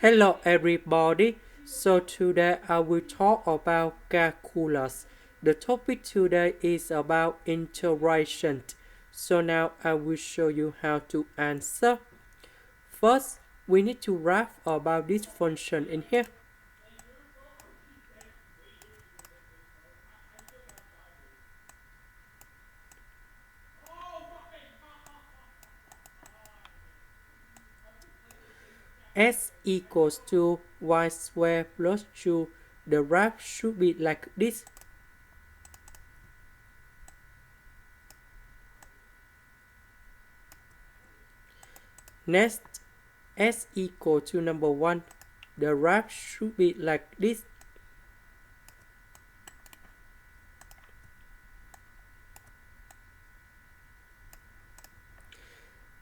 Hello everybody. So today I will talk about calculus. The topic today is about integration. So now I will show you how to answer. First, we need to write about this function in here. S equals to y squared plus 2. The graph should be like this. Next, S equal to number 1. The graph should be like this.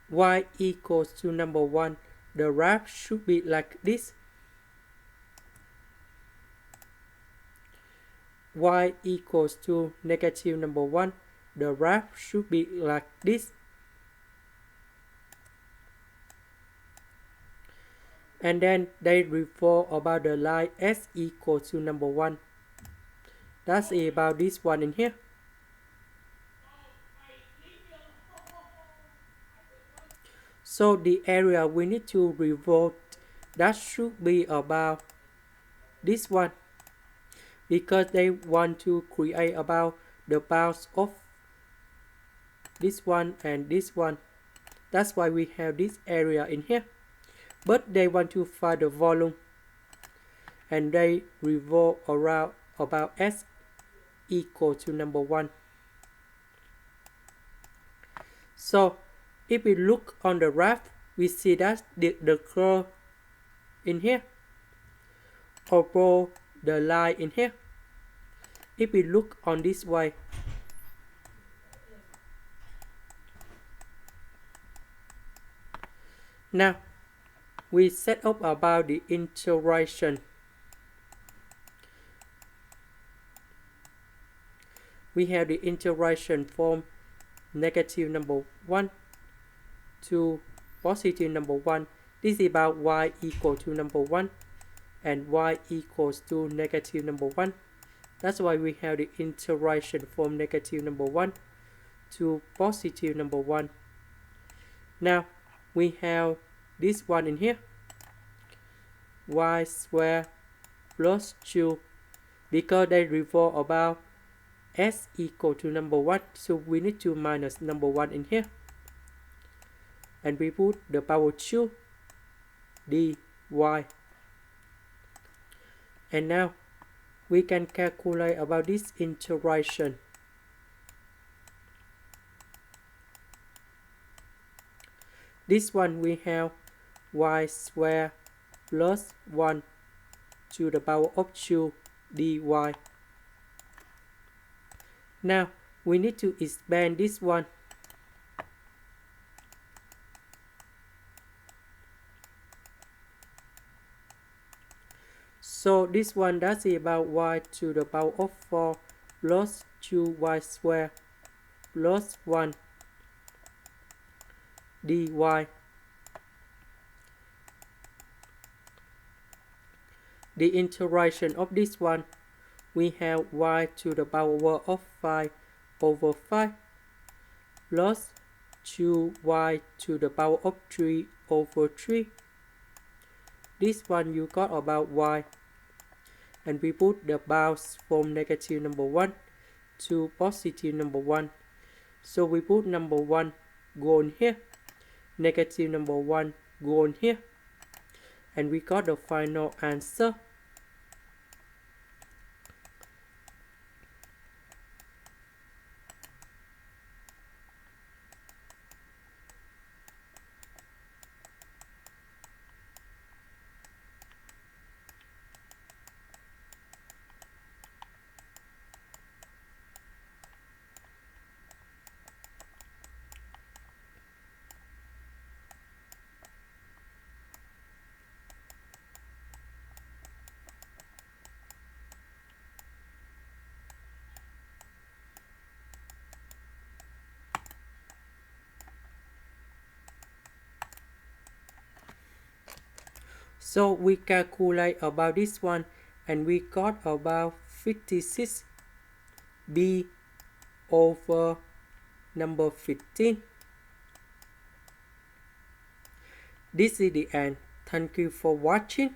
Y equals to number 1. The graph should be like this. Y equals to negative number 1. The graph should be like this. And then they revolve about the line S equals to number 1. That's about this one in here. So the area we need to revolve, that should be about this one, because they want to create about the bounds of this one and this one. That's why we have this area in here. But they want to find the volume, and they revolve around about S equal to number 1. So if we look on the graph, we see that the curve in here above the line in here. If we look on this way, now we set up about the integration. We have the integration from negative number 1 to positive number 1. This is about y equal to number 1 and y equals to negative number 1. That's why we have the integration from negative number 1 to positive number 1. Now we have this one in here, y squared plus 2, because they revolve about S equal to number 1, so we need to minus number 1 in here, and we put the power 2 dy. And now we can calculate about this integration. This one we have y squared plus 1 to the power of 2 dy. Now we need to expand this one. So this one, that's about y to the power of 4 plus 2y squared plus 1 dy. The integration of this one, we have y to the power of 5 over 5 plus 2y to the power of 3 over 3. This one you got about y, and we put the bounds from negative number 1 to positive number 1. So we put number 1 go in here, negative number 1 go in here, and we got the final answer. So we calculate about this one and we got about 56b over number 15. This is the end. Thank you for watching.